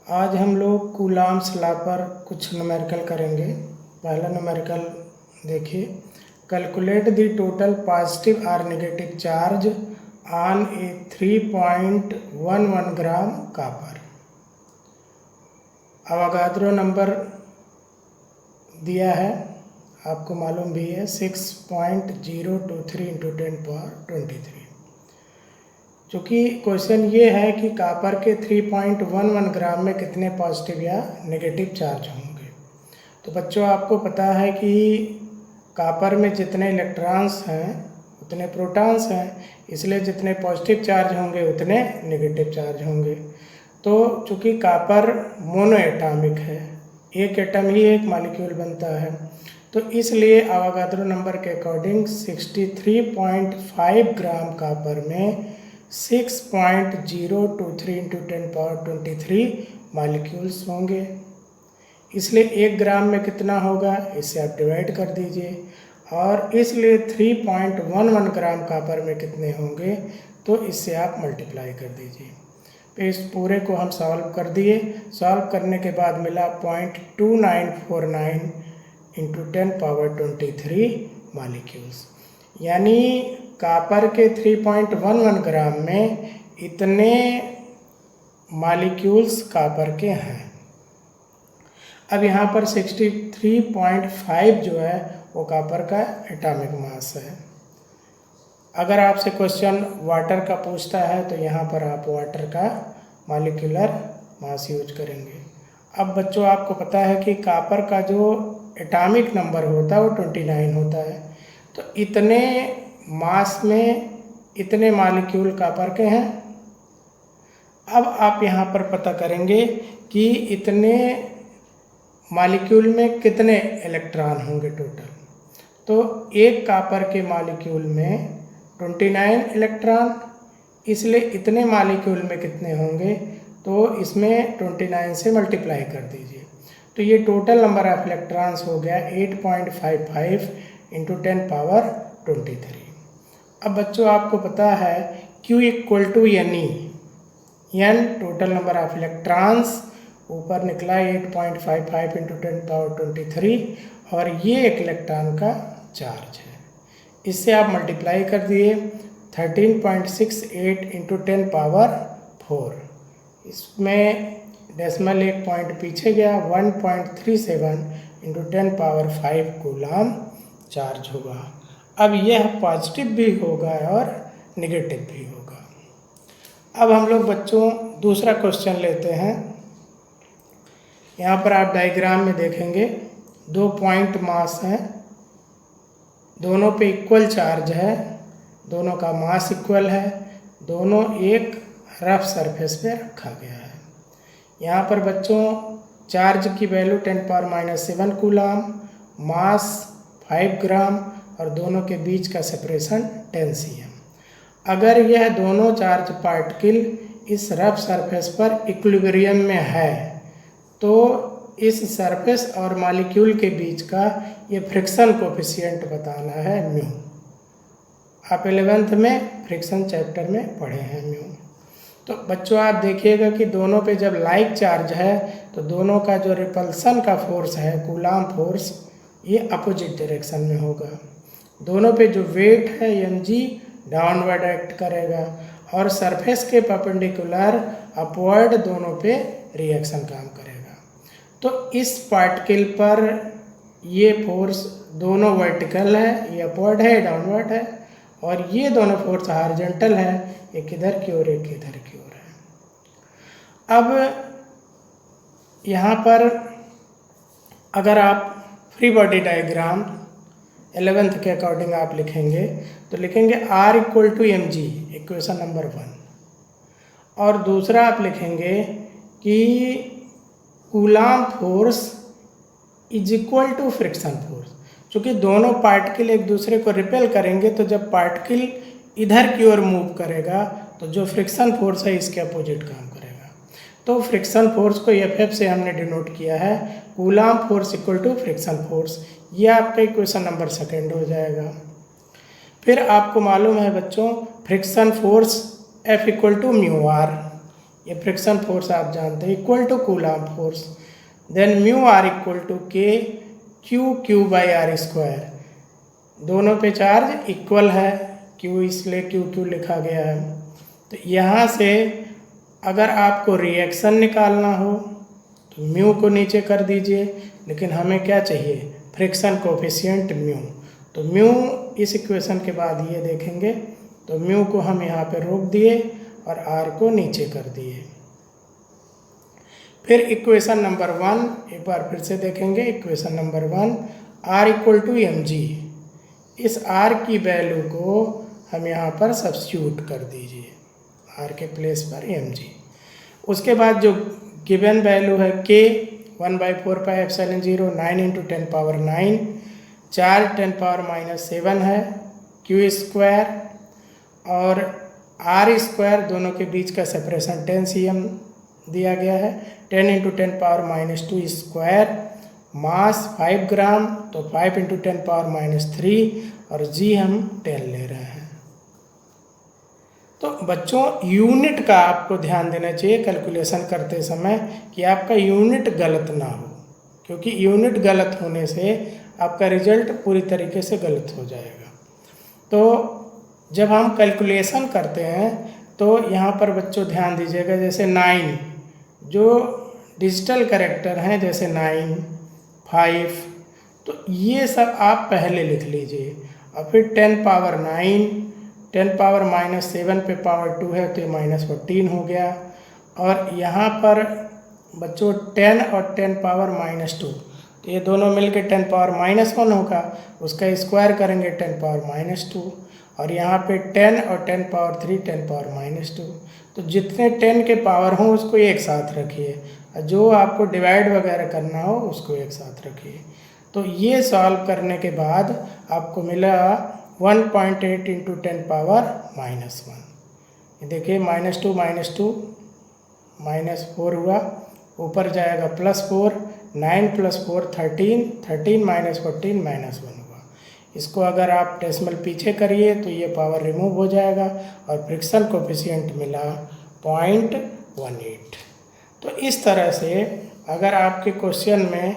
आज हम लोग कूलाम्स लॉ पर कुछ न्यूमेरिकल करेंगे। पहला न्यूमेरिकल देखिए, कैलकुलेट द टोटल पॉजिटिव और negative charge on A 3.11 gram copper. Avogadro number दिया है, आपको मालूम भी है 6.023 × 10⁻23। चूँकि क्वेश्चन ये है कि कॉपर के 3.11 ग्राम में कितने पॉजिटिव या नेगेटिव चार्ज होंगे। तो बच्चों आपको पता है कि कॉपर में जितने इलेक्ट्रॉन्स हैं उतने प्रोटॉन्स हैं, इसलिए जितने पॉजिटिव चार्ज होंगे उतने नेगेटिव चार्ज होंगे। तो चूँकि कॉपर मोनो एटॉमिक है, एक एटम ही एक मॉलिक्यूल बनता है, तो इसलिए अवोगाद्रो नंबर के अकॉर्डिंग 63.5 ग्राम कॉपर में 6.023 × 10⁻23 मॉलिक्यूल्स होंगे। इसलिए 1 ग्राम में कितना होगा, इससे आप डिवाइड कर दीजिए। और इसलिए 3.11 ग्राम कॉपर में कितने होंगे, तो इससे आप मल्टीप्लाई कर दीजिए। तो इस पूरे को हम सॉल्व कर दिए। सॉल्व करने के बाद मिला 0.2949 × 10⁻23 मॉलिक्यूल्स। यानी कॉपर के 3.11 ग्राम में इतने मॉलिक्यूल्स कॉपर के हैं। अब यहाँ पर 63.5 जो है वो कॉपर का एटॉमिक मास है। अगर आपसे क्वेश्चन वाटर का पूछता है तो यहाँ पर आप वाटर का मॉलिक्यूलर मास यूज करेंगे। अब बच्चों आपको पता है कि कॉपर का जो एटॉमिक नंबर होता है वो 29 होता है। तो इतने मास में इतने मॉलिक्यूल कॉपर के हैं। अब आप यहाँ पर पता करेंगे कि इतने मॉलिक्यूल में कितने इलेक्ट्रॉन होंगे टोटल। तो एक कॉपर के मॉलिक्यूल में 29 इलेक्ट्रॉन, इसलिए इतने मॉलिक्यूल में कितने होंगे, तो इसमें 29 से मल्टीप्लाई कर दीजिए। तो ये टोटल नंबर ऑफ इलेक्ट्रॉन्स हो गया 8.55 × 10⁻23। अब बच्चों आपको पता है Q = NE, N total number of electrons, ऊपर निकला 8.55 × 10⁻23, और ये एक इलेक्ट्रॉन का चार्ज है। इससे आप मल्टीप्लाई कर दिए 13.68 × 10⁻4। इसमें डेसिमल एक पॉइंट पीछे गया, 1.37 × 10⁻5 कूलाम चार्ज होगा। अब यह पॉजिटिव भी होगा और नेगेटिव भी होगा। अब हम लोग बच्चों दूसरा क्वेश्चन लेते हैं। यहाँ पर आप डायग्राम में देखेंगे 2 पॉइंट मास हैं, दोनों पे इक्वल चार्ज है, दोनों का मास इक्वल है, दोनों एक रफ सरफेस पे रखा गया है। यहाँ पर बच्चों चार्ज की वैल्यू 10⁻−7 कूलाम, मास 5 ग्राम और दोनों के बीच का सेपरेशन 10 cm। अगर यह दोनों चार्ज पार्टिकल इस रफ सरफेस पर इक्विलिब्रियम में है, तो इस सरफेस और मॉलिक्यूल के बीच का ये फ्रिक्शन कोफिशिएंट बताना है म्यू। आप 11th में फ्रिक्शन चैप्टर में पढ़े हैं म्यू। तो बच्चों आप देखिएगा कि दोनों पे जब लाइक चार्ज है तो दोनों का जो रिपल्सन का फोर्स है, कूलाम फोर्स, ये अपोजिट डायरेक्शन में होगा। दोनों पे जो वेट है mg डाउनवर्ड एक्ट करेगा, और सरफेस के परपेंडिकुलर अपवर्ड दोनों पे रिएक्शन काम करेगा। तो इस पार्टिकल पर ये फोर्स दोनों वर्टिकल है, ये अपवर्ड है, डाउनवर्ड है, और ये दोनों फोर्स हॉरिजॉन्टल है, एक इधर की ओर एक इधर की ओर है। अब यहाँ पर अगर आप फ्री बॉडी डायग्राम 11th के अकॉर्डिंग आप लिखेंगे तो लिखेंगे R = mg, इक्वेशन नंबर 1। और दूसरा आप लिखेंगे कि कूलाम फोर्स = फ्रिक्शन फोर्स। चूँकि दोनों पार्टिकल एक दूसरे को रिपेल करेंगे, तो जब पार्टिकल इधर की ओर मूव करेगा तो जो फ्रिक्शन फोर्स है इसके अपोजिट काम करेगा। तो फ्रिक्शन फोर्स को Ff से हमने डिनोट किया है, कूलाम फोर्स = फ्रिक्शन फोर्स। ये आपका इक्वेशन नंबर 2 हो जाएगा। फिर आपको मालूम है बच्चों फ्रिक्शन फोर्स F = μr, ये फ्रिक्शन फोर्स आप जानते हैं, equal to coulomb force. Then mu R equal to K Q by R square, दोनों पे चार्ज इक्वल है, क्यू इसलिए क्यू लिखा गया है। तो यहाँ से अगर आपको रिएक्शन निकालना हो तो म्यू को नीचे कर दीजिए, लेकिन हमें क्या चाहिए, फ्रिक्शन कोफिशिएंट म्यू। तो म्यू इस इक्वेशन के बाद ये देखेंगे, तो म्यू को हम यहाँ पे रोक दिए और आर को नीचे कर दिए। फिर इक्वेशन नंबर 1 एक बार फिर से देखेंगे। Equation number 1 R equal to M G, इस आर की वैल्यू को हम यहाँ पर सब्स्टिट्यूट कर दीजिए, आर के प्लेस पर एम जी। उसके बाद जो गिवन वैल्यू है के 1/4πε0 9 × 10 पावर 9, चार्ज 10 पावर -7 है, क्यू स्क्वायर और आर स्क्वायर, दोनों के बीच का सेपरेशन 10 cm दिया गया है, 10 × 10 पावर -2 स्क्वायर, मास 5 ग्राम, तो 5 × 10 पावर -3 और जी हम 10 ले रहे हैं। तो बच्चों यूनिट का आपको ध्यान देना चाहिए कैलकुलेशन करते समय कि आपका यूनिट गलत ना हो, क्योंकि यूनिट गलत होने से आपका रिजल्ट पूरी तरीके से गलत हो जाएगा। तो जब हम कैलकुलेशन करते हैं तो यहाँ पर बच्चों ध्यान दीजिएगा, जैसे 9 जो डिजिटल कैरेक्टर हैं, जैसे 9, 5, तो ये सब आप पहले लिख लीजिए और फिर 10 पावर 9, 10 पावर -7 पे पावर 2 है तो ये -14 हो गया। और यहाँ पर बच्चों 10 और 10 पावर -2, तो ये दोनों मिलके 10 पावर -1 होगा, उसका स्क्वायर करेंगे 10 पावर -2, और यहाँ पे 10 और 10 पावर 3 10 पावर -2। तो जितने 10 के पावर हों उसको एक साथ रखिए, और जो आपको डिवाइड वगैरह करना हो उसको एक साथ रखिए। तो ये सॉल्व करने के बाद आपको मिला 1.8 × 10 पावर -1। ये देखिए -2 -4 हुआ, ऊपर जाएगा +4, 9 + 4 13, 13 -14 -1 हुआ। इसको अगर आप डेसिमल पीछे करिए तो ये पावर रिमूव हो जाएगा और फ्रिक्शन कोफिशिएंट मिला 0.18। तो इस तरह से अगर आपके क्वेश्चन में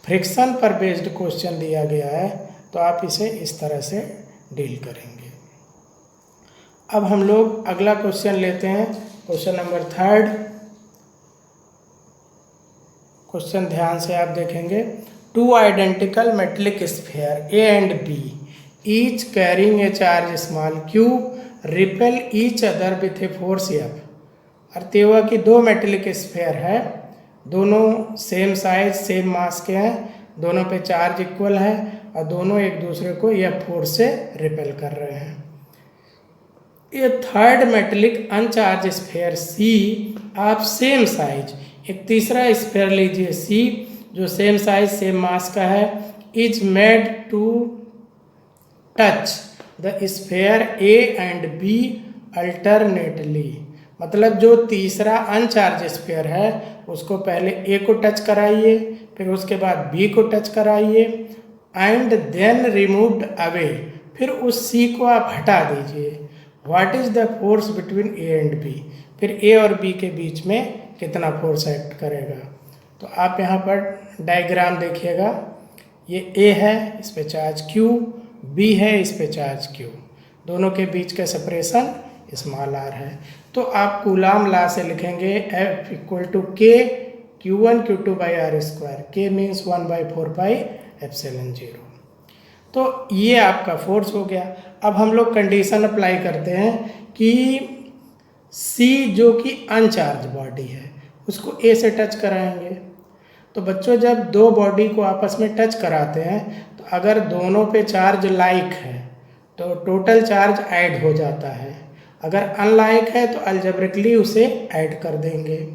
फ्रिक्शन पर बेस्ड क्वेश्चन दिया गया है तो आप इसे इस तरह से डील करेंगे। अब हम लोग अगला क्वेश्चन लेते हैं, क्वेश्चन नंबर 3। क्वेश्चन ध्यान से आप देखेंगे। 2 identical metallic sphere A and B each carrying a charge small q repel each other with a force F। अर्थ हुआ कि 2 मेटेलिक स्फीयर है, दोनों सेम साइज सेम मास के हैं, दोनों पे चार्ज इक्वल है और दोनों एक दूसरे को यह फोर्स से रिपेल कर रहे हैं। ये थर्ड मेटेलिक अनचार्ज स्फीयर C आप सेम साइज, एक तीसरा स्फीयर लीजिए C जो सेम साइज सेम मास का है, is made to touch the sphere A and B alternately. मतलब जो तीसरा अनचार्ज स्फीयर है उसको पहले A को टच कराइए, फिर उसके बाद B को टच कराइए एंड देन रिमूव्ड अवे, फिर उस C को आप हटा दीजिए। What is the force between A and B, फिर A और B के बीच में कितना फोर्स एक्ट करेगा। तो आप यहाँ पर डायग्राम देखिएगा, ये A है, इस पे चार्ज Q, B है, इस पे चार्ज Q, दोनों के बीच का सेपरेशन स्मॉल r है। तो आप कूलाम लॉ से लिखेंगे F = K Q1 Q2 by r², K means 1/4πε0। तो ये आपका फोर्स हो गया। अब हम लोग कंडीशन अप्लाई करते हैं कि C जो कि अनचार्ज बॉडी है उसको A से टच कराएंगे। तो बच्चों जब दो बॉडी को आपस में टच कराते हैं तो अगर दोनों पे चार्ज लाइक है तो टोटल चार्ज ऐड हो जाता है, अगर अनलाइक है तो अलजेब्रिकली उसे ऐड कर देंगे।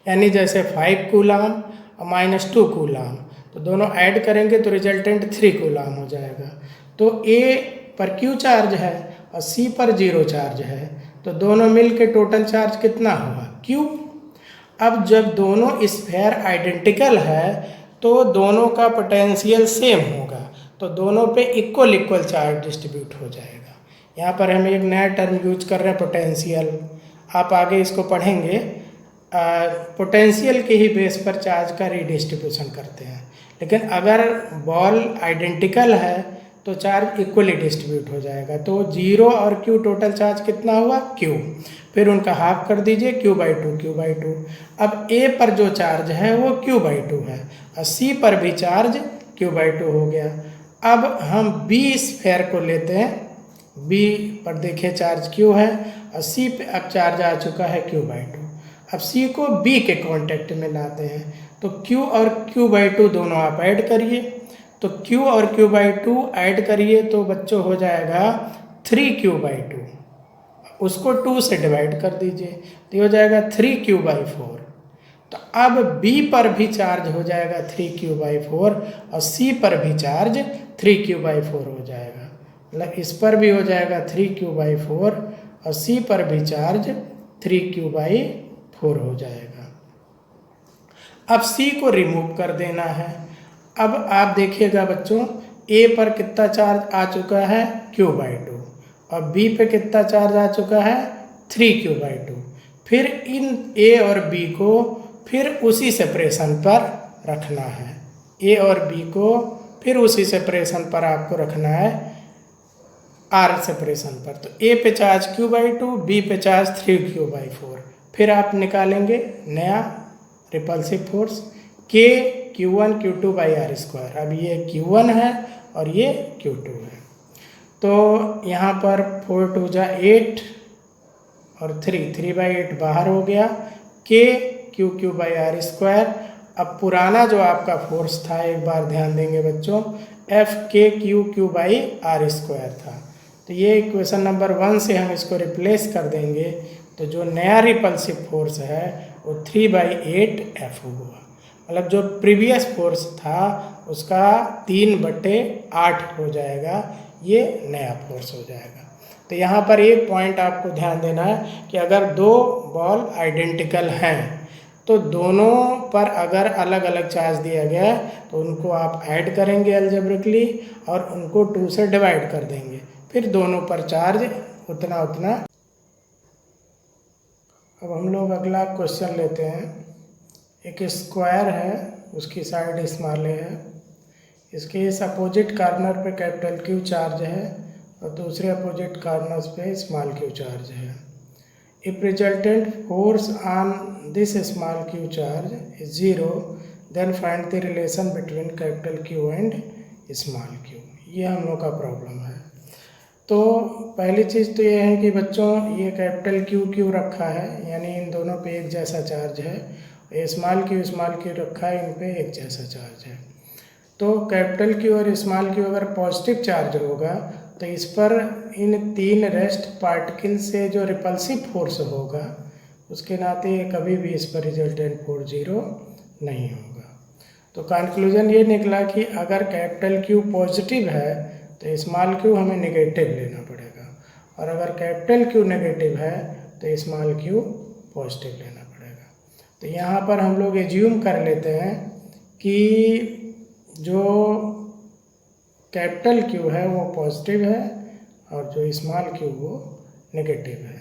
यानी जैसे 5 कूलाम और -2 कूलाम, तो दोनों ऐड करेंगे तो रिजल्टेंट 3 कूलाम हो जाएगा। तो A पर Q चार्ज है और C पर 0 चार्ज है, तो दोनों मिल के टोटल चार्ज कितना हुआ Q। अब जब दोनों स्फीयर आइडेंटिकल है तो दोनों का पोटेंशियल सेम होगा, तो दोनों पे इक्वल चार्ज डिस्ट्रीब्यूट हो जाएगा। यहाँ पर हम एक नया टर्म यूज कर रहे हैं पोटेंशियल। आप आगे इसको पढ़ेंगे। पोटेंशियल के ही बेस पर चार्ज का रीडिस्ट्रीब्यूशन करते हैं, लेकिन अगर बॉल आइडेंटिकल है तो चार्ज इक्वली डिस्ट्रीब्यूट हो जाएगा। तो 0 और Q टोटल चार्ज कितना हुआ Q, फिर उनका हाफ कर दीजिए Q/2। अब A पर जो चार्ज है वो Q/2 है और C पर भी चार्ज Q/2 हो गया। अब हम B स्फेयर को लेते हैं, B पर देखिए चार्ज Q है और C पे अब चार्ज आ चुका है Q/2। अब C को B के कांटेक्ट में लाते हैं, तो Q और Q/2 दोनों आप ऐड करिए, तो Q और Q/2 ऐड करिए तो बच्चों हो जाएगा 3Q/2। उसको 2 से डिवाइड कर दीजिए तो ये हो जाएगा 3Q/4। तो अब B पर भी चार्ज हो जाएगा 3Q/4 और C पर भी चार्ज 3Q/4 हो जाएगा। मतलब इस पर भी हो जाएगा 3Q/4 और C पर भी चार्ज 3Q/4 हो जाएगा। अब C को रिमूव कर देना है। अब आप देखिएगा बच्चों, A पर कितना चार्ज आ चुका है Q/2 और B पे कितना चार्ज आ चुका है 3Q/2। फिर इन A और B को फिर उसी सेपरेशन पर रखना है, A और B को फिर उसी सेपरेशन पर आपको रखना है, R सेपरेशन पर। तो A पे चार्ज Q/2, B पे चार्ज 3Q/4। फिर आप निकालेंगे नया repulsive force K Q1 Q2/r²। अब ये Q1 है और ये Q2 है। तो यहाँ पर 4 × 2 = 8 और 3/8 बाहर हो गया। K Q/r²। अब पुराना जो आपका फोर्स था, एक बार ध्यान देंगे बच्चों, F K था। तो ये इक्वेशन नंबर 1 से हम इसको रिप्लेस कर देंगे, तो जो नया रिपल्सिव फोर्स है वो 3/8F हुआ। मतलब जो प्रीवियस फोर्स था उसका 3/8 हो जाएगा, ये नया फोर्स हो जाएगा। तो यहाँ पर एक पॉइंट आपको ध्यान देना है कि अगर दो बॉल आइडेंटिकल हैं तो दोनों पर अगर अलग अलग चार्ज दिया गया है तो उनको आप ऐड करेंगे अलजेब्रिकली और उनको 2 से डिवाइड कर देंगे, फिर दोनों पर चार्ज उतना उतना। अब हम लोग अगला क्वेश्चन लेते हैं। एक स्क्वायर है, उसकी साइड स्मॉल है, इसके इस अपोजिट कॉर्नर पे Q चार्ज है और दूसरे अपोजिट कॉर्नर्स पे स्मॉल q चार्ज है। If resultant force on this small q charge is 0, then find the relation between Q and small q। ये हम लोग का प्रॉब्लम है। तो पहली चीज़ तो ये है कि बच्चों ये Q रखा है, यानी इन दोनों पे एक जैसा चार्ज है। ये स्मॉल q रखा है, इन पे एक जैसा चार्ज है। तो Q और स्मॉल q अगर पॉजिटिव चार्ज होगा तो इस पर इन 3 रेस्ट पार्टिकल से जो रिपल्सिव फोर्स होगा उसके नाते कभी भी इस पर रिजल्टेंट फोर्स 0 नहीं होगा। तो कंक्लूजन ये निकला कि अगर Q पॉजिटिव है तो स्मॉल q हमें नेगेटिव लेना पड़ेगा, और अगर Q नेगेटिव है तो स्मॉल q पॉजिटिव लेना पड़ेगा। तो यहाँ पर हम लोग एज्यूम कर लेते हैं कि जो Q है वो पॉजिटिव है और जो स्मॉल q वो नेगेटिव है।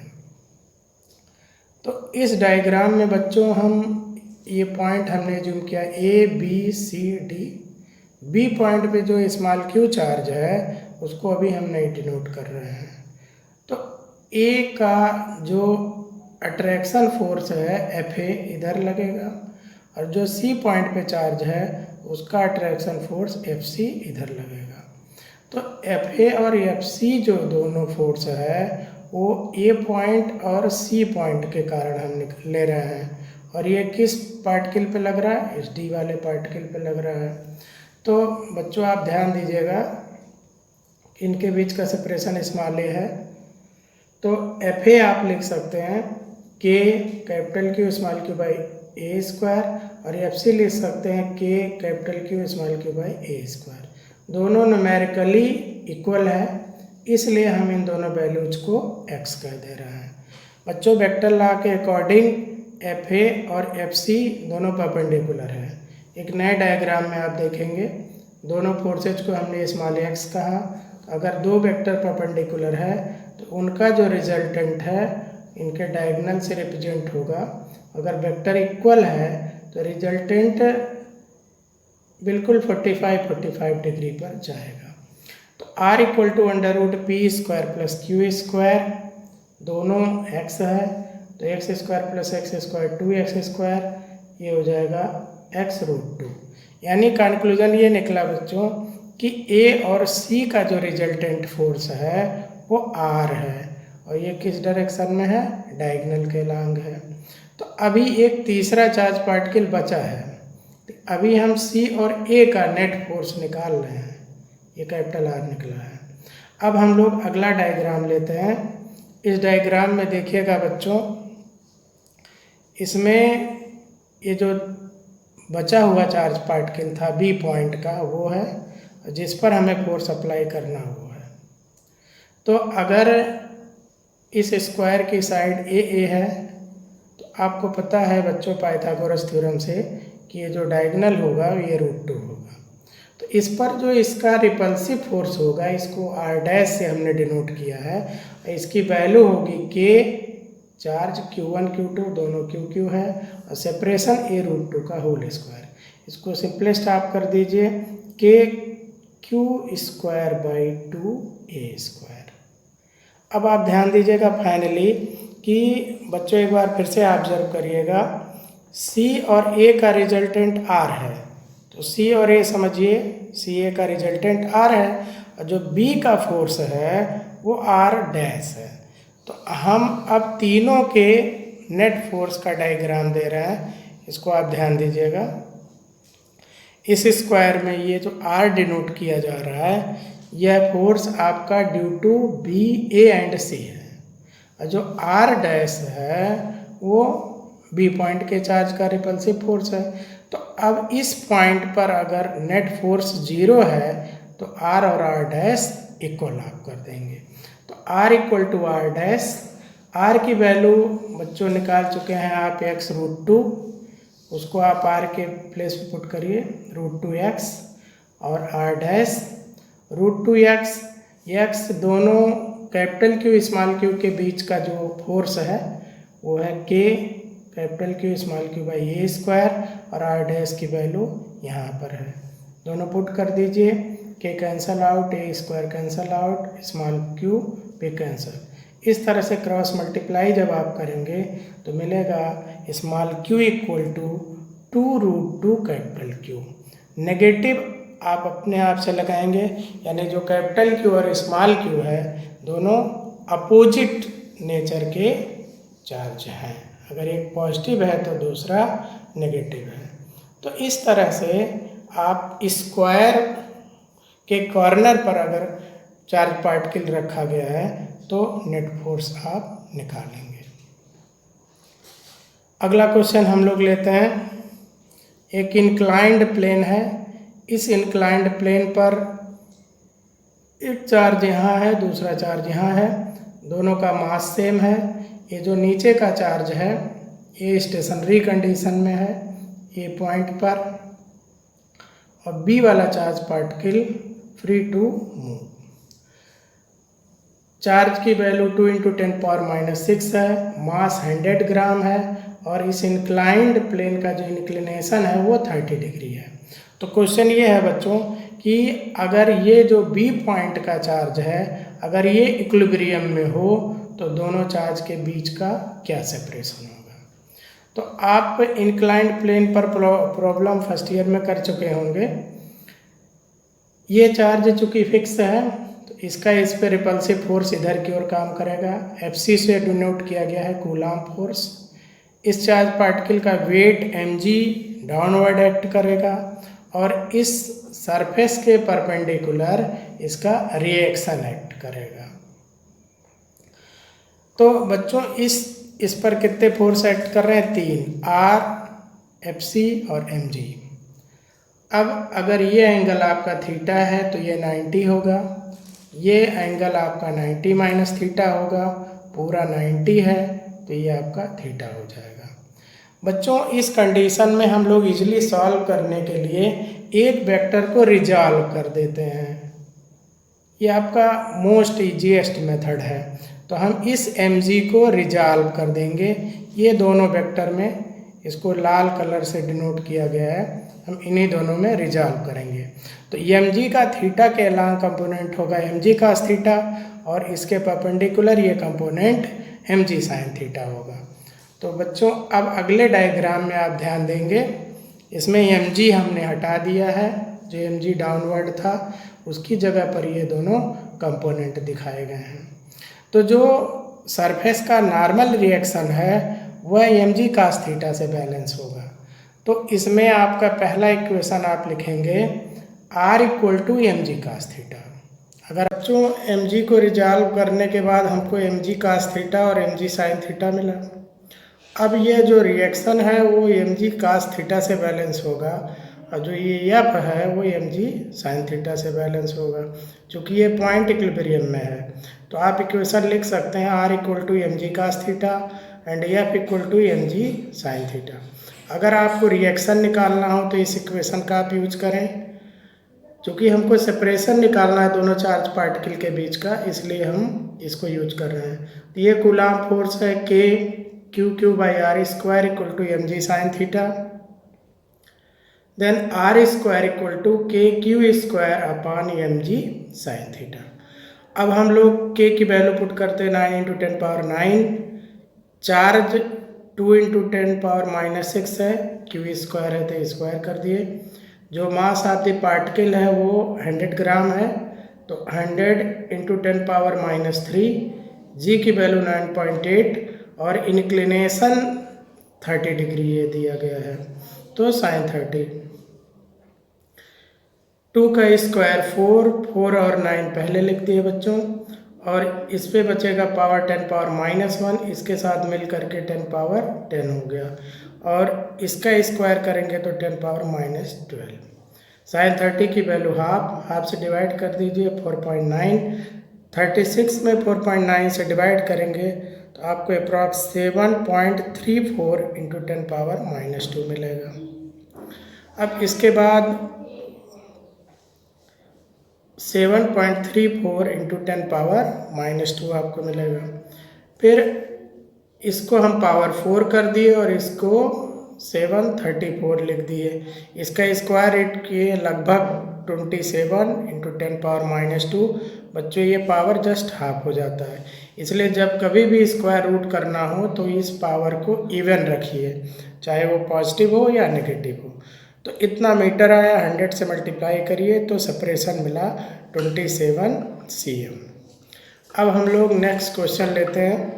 तो इस डायग्राम में बच्चों हम ये पॉइंट हमने एज्यूम किया A B C D। B point पे जो स्मॉल q चार्ज है उसको अभी हम नहीं डिनोट कर रहे हैं। तो A का जो अट्रैक्शन फोर्स है FA इधर लगेगा और जो C पॉइंट पे चार्ज है उसका अट्रैक्शन फोर्स FC इधर लगेगा। तो FA और FC जो दोनों फोर्स है वो A पॉइंट और C पॉइंट के कारण हम ले रहे हैं, और ये किस पार्टिकल पे लग रहा है, इस D वाले पार्टिकल पे लग रहा है। तो बच्चों आप ध्यान दीजिएगा, इनके बीच का सेपरेशन स्मॉल a है, तो FA आप लिख सकते हैं K Q स्मॉल q/a² और FC लिख सकते हैं K Q स्मॉल q/a²। दोनों न्यूमेरिकली इक्वल है, इसलिए हम इन दोनों वैल्यूज को x कह दे रहे हैं। बच्चों वेक्टर लॉ के अकॉर्डिंग FA और FC दोनों परपेंडिकुलर है। एक नए डायग्राम में आप देखेंगे दोनों फोर्सेज को हमने स्मॉल x कहा। अगर दो वेक्टर परपेंडिकुलर है तो उनका जो रिजल्टेंट है इनके डायगोनल से रिप्रेजेंट होगा। अगर वेक्टर इक्वल है तो रिजल्टेंट बिल्कुल 45 डिग्री पर जाएगा। तो r equal to √p² plus q², दोनों x है तो x² प्लस x², 2x², ये हो जाएगा x√2। यानी कंक्लूजन ये निकला बच्चों कि a और c का जो रिजल्टेंट फोर्स है वो r है, और ये किस डायरेक्शन में है, डायगोनल के लॉन्ग है। तो अभी एक तीसरा चार्ज पार्टिकल बचा है, तो अभी हम c और a का नेट फोर्स निकाल रहे हैं, ये कैपिटल R निकला है। अब हम लोग अगला डायग्राम लेते हैं। इस डायग्राम में देखिएगा बच्चों, इसमें ये जो बचा हुआ चार्ज पार्टिकल था B पॉइंट का वो है, जिस पर हमें फोर्स अप्लाई करना हुआ है। तो अगर इस स्क्वायर की साइड ए है तो आपको पता है बच्चों पाइथागोरस थ्योरम से कि ये जो डायगोनल होगा ये √2 होगा। तो इस पर जो इसका रिपल्सिव फोर्स होगा, इसको r' से हमने डिनोट किया है, इसकी वैल्यू होगी k, चार्ज q1 q2 दोनों q है, और सेपरेशन a√2 का होल स्क्वायर। इसको सिंपलेस्ट आप कर दीजिए k q²/2a²। अब आप ध्यान दीजिएगा फाइनली कि बच्चों एक बार फिर से ऑब्जर्व करिएगा, c और a का रिजल्टेंट r है, तो c और a समझिए, ca का रिजल्टेंट r है, और जो b का फोर्स है वो r' है। तो हम अब तीनों के नेट फोर्स का डायग्राम दे रहे हैं, इसको आप ध्यान दीजिएगा। इस स्क्वायर में ये जो r डिनोट किया जा रहा है, यह फोर्स आपका due to B, A and C है, और जो r' है वो B पॉइंट के चार्ज का रिपल्सिव फोर्स है। तो अब इस पॉइंट पर अगर नेट फोर्स 0 है तो r और r' इक्वल आप कर देंगे। तो r equal to r', r की वैल्यू बच्चों निकाल चुके हैं आप x√2, उसको आप r के प्लेस पे पुट करिए √2x, और r' √2x, x दोनों कैपिटल Q स्मॉल q के बीच का जो फोर्स है वो है k capital Q small q/a², और r' की वैल्यू यहाँ पर है, दोनों पुट कर दीजिए, k cancel out, a² cancel out, small q भी कैंसल। इस तरह से क्रॉस मल्टीप्लाई जब आप करेंगे तो मिलेगा small q equal to 2√2 capital Q। Negative आप अपने आप से लगाएंगे, यानी जो कैपिटल Q और स्मॉल q है दोनों अपोजिट नेचर के चार्ज हैं, अगर एक पॉजिटिव है तो दूसरा नेगेटिव है। तो इस तरह से आप स्क्वायर के कॉर्नर पर अगर चार्ज पार्टिकल रखा गया है तो नेट फोर्स आप निकालेंगे। अगला क्वेश्चन हम लोग लेते हैं। एक इंक्लाइंड प्लेन है, इस इंक्लाइंड प्लेन पर एक चार्ज यहाँ है, दूसरा चार्ज यहाँ है, दोनों का मास सेम है। ये जो नीचे का चार्ज है ये स्टेशनरी कंडीशन में है ए पॉइंट पर, और बी वाला charge particle free to move. Charge की वैल्यू 2 × 10⁻⁻6 है, मास 100 ग्राम है, और इस इंक्लाइंड प्लेन का जो इंक्लिनेशन है वो 30 डिग्री है। तो क्वेश्चन ये है बच्चों कि अगर ये जो बी पॉइंट का चार्ज है अगर ये इक्विलिब्रियम में हो तो दोनों चार्ज के बीच का क्या सेपरेशन होगा। तो आप इंक्लाइंड प्लेन पर प्रॉब्लम फर्स्ट ईयर में कर चुके होंगे। ये चार्ज चूँकि फिक्स है तो इसका इस पर रिपल्सिव फोर्स इधर की ओर काम करेगा, Fc से डिनोट किया गया है कूलॉम फोर्स। इस चार्ज पार्टिकल का वेट mg डाउनवर्ड एक्ट करेगा, और इस सरफेस के परपेंडिकुलर इसका रिएक्शन एक्ट करेगा। तो बच्चों इस पर कितने फोर्स एक्ट कर रहे हैं, 3, R, Fc और mg। अब अगर ये एंगल आपका थीटा है तो ये 90 होगा, ये एंगल आपका 90 - थीटा होगा, पूरा 90 है तो ये आपका थीटा हो जाएगा। बच्चों इस कंडीशन में हम लोग इजीली सॉल्व करने के लिए एक वेक्टर को रिजॉल्व कर देते हैं, ये आपका मोस्ट ईजीएस्ट मेथड है। तो हम इस mg को रिजॉल्व कर देंगे। ये दोनों वेक्टर में इसको लाल कलर से डिनोट किया गया है, हम इन्हीं दोनों में रिजॉल्व करेंगे। तो mg का थीटा के अलांग कंपोनेंट होगा mg cos थीटा और इसके परपेंडिकुलर ये कंपोनेंट mg sin थीटा होगा। तो बच्चों अब अगले डायग्राम में आप ध्यान देंगे, इसमें mg हमने हटा दिया है, जो mg डाउनवर्ड था उसकी जगह पर ये दोनों कंपोनेंट दिखाए गए हैं। तो जो सरफेस का नॉर्मल रिएक्शन है वह mg cos थीटा से बैलेंस होगा। तो इसमें आपका पहला इक्वेशन आप लिखेंगे r equal to mg cos theta. अगर बच्चों mg को रिजॉल्व करने के बाद हमको mg cos थीटा और mg sin थीटा मिला। अब ये जो रिएक्शन है वो mg cos थीटा से बैलेंस होगा और जो ये f है वो mg sin थीटा से बैलेंस होगा, क्योंकि ये पॉइंट इक्विलिब्रियम में है। तो आप इक्वेशन लिख सकते हैं r equal to mg cos theta and f equal to mg sin theta. अगर आपको रिएक्शन निकालना हो तो इस इक्वेशन का आप यूज करें, क्योंकि हमको सेपरेशन निकालना है दोनों चार्ज पार्टिकल के बीच का, इसलिए हम इसको यूज कर रहे हैं। तो ये कूलम्ब फोर्स है k q by r square equal to mg sin theta, then r square equal to k q square upon mg sin theta. अब हम लोग k की वैल्यू पुट करते हैं 9 into 10 power 9, charge 2 into 10 power minus 6 है, q square है तो square कर दिए। जो मास ऑफ द पार्टिकल है वो 100 ग्राम है, तो 100 इंटू 10 पावर माइनस 3, g की वैल्यू 9.8 और इंक्लिनेशन 30 डिग्री ये दिया गया है, तो साइन 30। 2 का स्क्वायर 4 और 9 पहले लिख दिए बच्चों, और इस पे बचेगा पावर 10 पावर माइनस 1, इसके साथ मिल करके 10 पावर 10 हो गया, और इसका स्क्वायर करेंगे तो 10 पावर माइनस 12। साइन 30 की वैल्यू हाफ से डिवाइड कर दीजिए 4.9, 36 में 4.9 से डिवाइड करेंगे तो आपको अप्रॉक्स 7.34 इंटू 10 पावर माइनस 2 मिलेगा। अब इसके बाद 7.34 इंटू 10 पावर माइनस 2 आपको मिलेगा। फिर इसको हम पावर 4 कर दिए और इसको 734 लिख दिए। इसका स्क्वायर रूट किए लगभग 27 इंटू 10 पावर माइनस 2। बच्चों ये पावर जस्ट हाफ हो जाता है, इसलिए जब कभी भी स्क्वायर रूट करना हो तो इस पावर को इवन रखिए, चाहे वो पॉजिटिव हो या नेगेटिव हो। तो इतना मीटर आया, 100 से मल्टीप्लाई करिए तो सेपरेशन मिला 27 cm। अब हम लोग नेक्स्ट क्वेश्चन लेते हैं।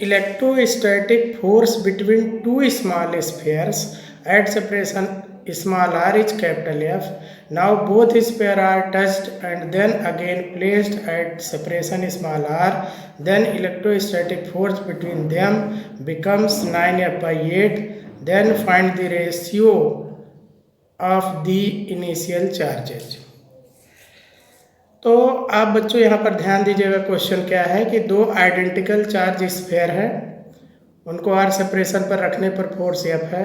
Electrostatic force between two small spheres at separation small r is capital F. Now both spheres are touched and then again placed at separation small r. Then electrostatic force between them becomes 9F/8. Then find the ratio of the initial charges. तो आप बच्चों यहाँ पर ध्यान दीजिएगा, question क्या है कि दो आइडेंटिकल चार्ज स्फीयर है, उनको आर सेपरेशन पर रखने पर फोर्स F है,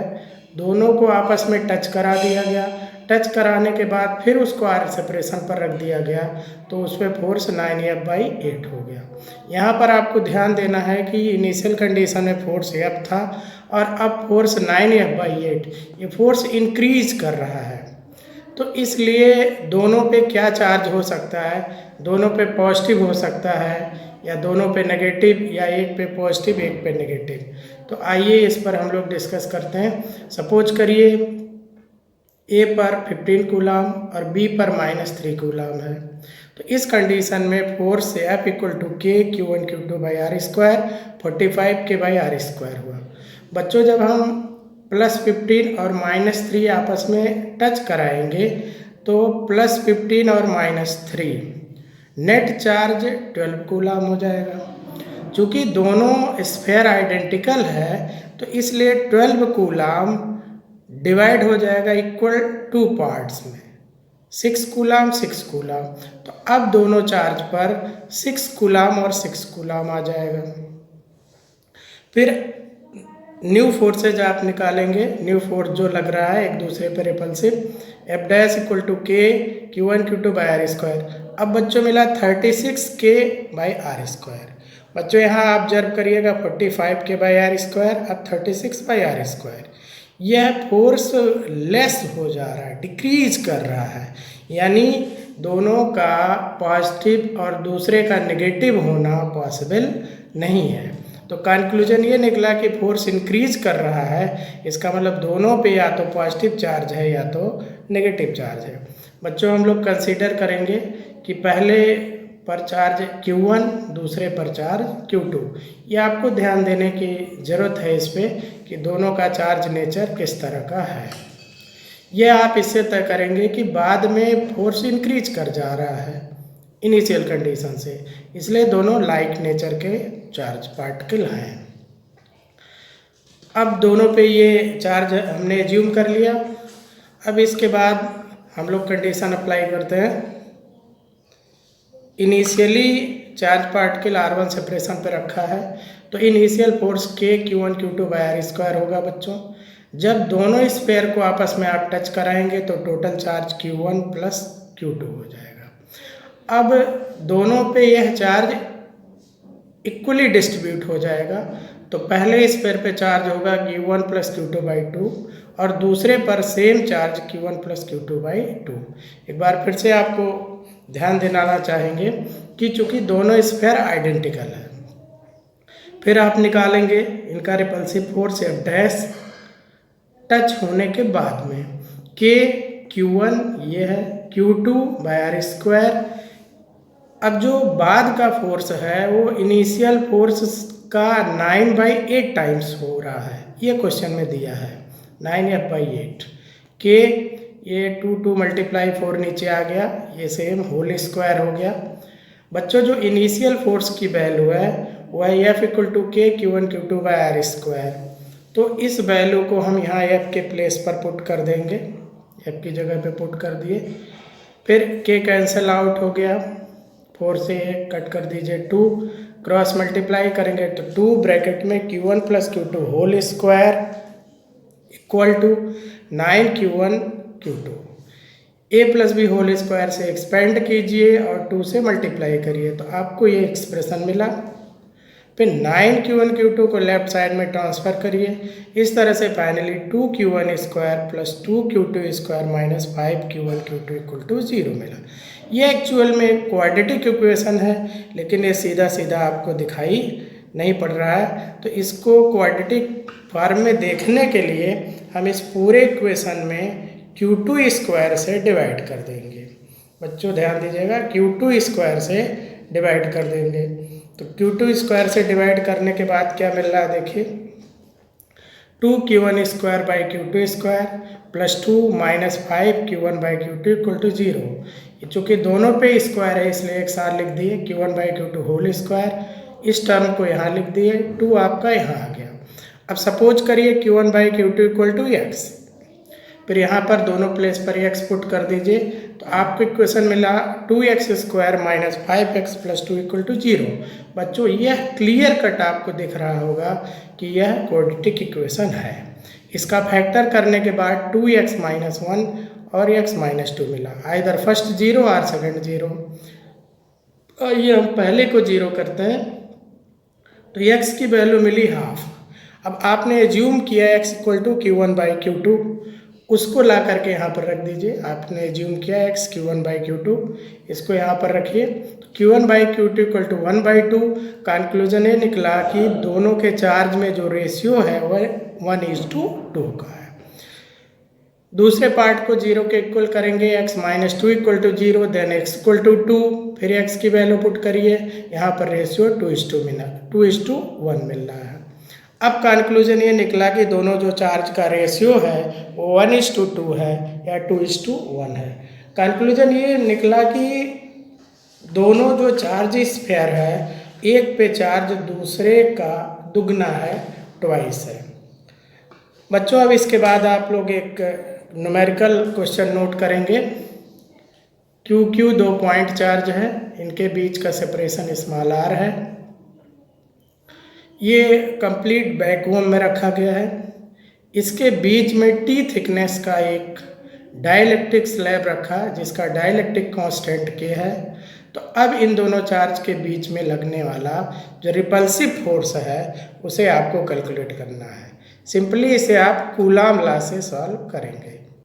दोनों को आपस में टच करा दिया गया, टच कराने के बाद फिर उसको आर सेपरेशन पर रख दिया गया तो उस पर फोर्स 9F/8 हो गया। यहाँ पर आपको ध्यान देना है कि इनिशियल कंडीशन में फोर्स F था और अब फोर्स 9F/8, ये फोर्स इंक्रीज कर रहा है। तो इसलिए दोनों पे क्या चार्ज हो सकता है, दोनों पे पॉजिटिव हो सकता है या दोनों पे नेगेटिव, या एक पे पॉजिटिव एक पे नेगेटिव। तो आइए इस पर हम लोग डिस्कस करते हैं। सपोज करिए ए पर 15 कूलम और बी पर -3 कूलम है, तो इस कंडीशन में force F equal to K Q1 Q2 by R square 45 K by R square हुआ। बच्चों जब हम +15 और -3 आपस में टच कराएंगे तो +15 और -3 नेट चार्ज 12 कूलम हो जाएगा। चूँकि दोनों स्फीयर आइडेंटिकल है तो इसलिए 12 कूलम डिवाइड हो जाएगा इक्वल 2 पार्ट्स में, 6 कूलम 6 कूलम। तो अब दोनों चार्ज पर 6 कूलम और 6 कूलम आ जाएगा। फिर न्यू फोर्सेज आप निकालेंगे, न्यू फोर्स जो लग रहा है एक दूसरे पर repulsive, F dash equal to K Q1 Q2 by R square. अब बच्चों मिला 36K बाई आर स्क्वायर। बच्चों यहाँ आप ऑब्जर्व करिएगा 45K बाई आर स्क्वायर, अब 36 बाई आर स्क्वायर। यह फोर्स लेस हो जा रहा है, डिक्रीज कर रहा है, यानी दोनों का पॉजिटिव और दूसरे का नेगेटिव होना पॉसिबल नहीं है। तो कंक्लूजन ये निकला कि फोर्स इंक्रीज कर रहा है, इसका मतलब दोनों पे या तो पॉजिटिव चार्ज है या तो नेगेटिव चार्ज है। बच्चों हम लोग कंसीडर करेंगे कि पहले पर चार्ज Q1, दूसरे पर चार्ज Q2। ये आपको ध्यान देने की ज़रूरत है इस पे कि दोनों का चार्ज नेचर किस तरह का है। ये आप इससे तय करेंगे कि बाद में फोर्स इंक्रीज कर जा रहा है इनिशियल कंडीशन से, इसलिए दोनों लाइक नेचर के चार्ज पार्टिकल हैं। अब दोनों पे ये चार्ज हमने एज्यूम कर लिया। अब इसके बाद हम लोग कंडीशन अप्लाई करते हैं। Initially charge particle R1 separation पे रखा है, तो initial force K Q1 Q2 by R square होगा बच्चों। जब दोनों स्फीयर को आपस में आप टच कराएंगे तो total charge Q1 plus Q2 हो जाएगा। अब दोनों पे यह चार्ज इक्वली डिस्ट्रीब्यूट हो जाएगा, तो पहले स्फीयर पे चार्ज होगा Q1 प्लस Q2 बाई 2 और दूसरे पर same charge Q1 plus Q2 by 2। एक बार फिर से आपको ध्यान दिलाना चाहेंगे कि चूंकि दोनों स्फीयर आइडेंटिकल है, फिर आप निकालेंगे इनका repulsive force F dash touch होने के बाद में K Q1 ये है, Q2 बाई आर स्क्वायर। अब जो बाद का फोर्स है वो इनिशियल फोर्स का 9/8 टाइम्स हो रहा है, ये क्वेश्चन में दिया है 9F/8। K ये 2 मल्टीप्लाई 4 नीचे आ गया, ये सेम होल स्क्वायर हो गया। बच्चों जो इनिशियल फोर्स की वैल्यू है वह F equal to K Q1 Q2 by R square. तो इस वैल्यू को हम यहाँ F के प्लेस पर पुट कर देंगे, F की जगह पे पुट कर दिए। फिर K कैंसिल आउट हो गया, 4 से 1 कट कर दीजिए, 2 क्रॉस मल्टीप्लाई करेंगे तो 2 ब्रैकेट में Q1 plus Q2 whole square equal to 9Q1 Q2। A plus B whole square से एक्सपेंड कीजिए और 2 से मल्टीप्लाई करिए तो आपको ये एक्सप्रेशन मिला। फिर 9Q1 Q2 को लेफ्ट साइड में ट्रांसफ़र करिए। इस तरह से finally 2Q1 square plus 2Q2 square minus 5Q1 Q2 equal to 0 मिला। ये एक्चुअल में क्वाड्रेटिक इक्वेशन है, लेकिन ये सीधा सीधा आपको दिखाई नहीं पड़ रहा है, तो इसको क्वाड्रेटिक फॉर्म में देखने के लिए हम इस पूरे इक्वेशन में Q2 स्क्वायर से डिवाइड कर देंगे। बच्चों ध्यान दीजिएगा, Q2 स्क्वायर से डिवाइड कर देंगे। तो Q2 स्क्वायर से डिवाइड करने के बाद क्या मिल रहा है देखिए, 2Q1 square by Q2 square plus 2 minus 5Q1 by Q2 equal to 0। चूँकि दोनों पे स्क्वायर है इसलिए एक साथ लिख दिए Q1 by Q2 whole square. इस टर्म को यहाँ लिख दिए, 2 आपका यहाँ आ गया। अब सपोज करिए Q1 by Q2 equal to x, फिर यहाँ पर दोनों प्लेस पर x पुट कर दीजिए तो आपको इक्वेशन मिला 2x square minus 5x plus 2 equal to 0। बच्चों यह क्लियर कट आपको दिख रहा होगा कि यह क्वाड्रेटिक इक्वेशन है। इसका फैक्टर करने के बाद 2x माइनस 1 और x माइनस 2 मिला, आइदर फर्स्ट 0 और सेकंड 0। ये हम पहले को 0 करते हैं तो x की वैल्यू मिली हाफ। अब आपने एज्यूम किया x equal to Q1 by Q2, उसको ला करके यहाँ पर रख दीजिए। आपने एज्यूम किया x Q1 बाई Q2, इसको यहाँ पर रखिए। Q1 by Q2 equal to 1/2। Conclusion ये निकला कि दोनों के चार्ज में जो रेशियो है वह 1:2 का है। दूसरे पार्ट को 0 के इक्वल करेंगे, x minus 2 equal to 0, then x equal to 2, फिर x की वैल्यू पुट करिए, यहाँ पर रेशियो 2:1 मिल रहा है। अब कंक्लूजन ये निकला कि दोनों जो चार्ज का रेशियो है वो 1:2 है या 2:1 है। कंक्लूजन ये निकला कि दोनों जो चार्ज स्फीयर है, एक पे चार्ज दूसरे का दुगना है, ट्वाइस है। बच्चों अब इसके बाद आप लोग एक न्यूमेरिकल क्वेश्चन नोट करेंगे। Q 2 पॉइंट चार्ज है, इनके बीच का सेपरेशन स्मॉल r है। ये कंप्लीट वैक्यूम में रखा गया है। इसके बीच में T थिकनेस का एक डाइलेक्ट्रिक स्लैब रखा जिसका डाइलेक्ट्रिक कांस्टेंट के है। तो अब इन दोनों चार्ज के बीच में लगने वाला जो रिपल्सिव फोर्स है उसे आपको कैलकुलेट करना है। सिंपली इसे आप कूलाम लॉ से सॉल्व करेंगे।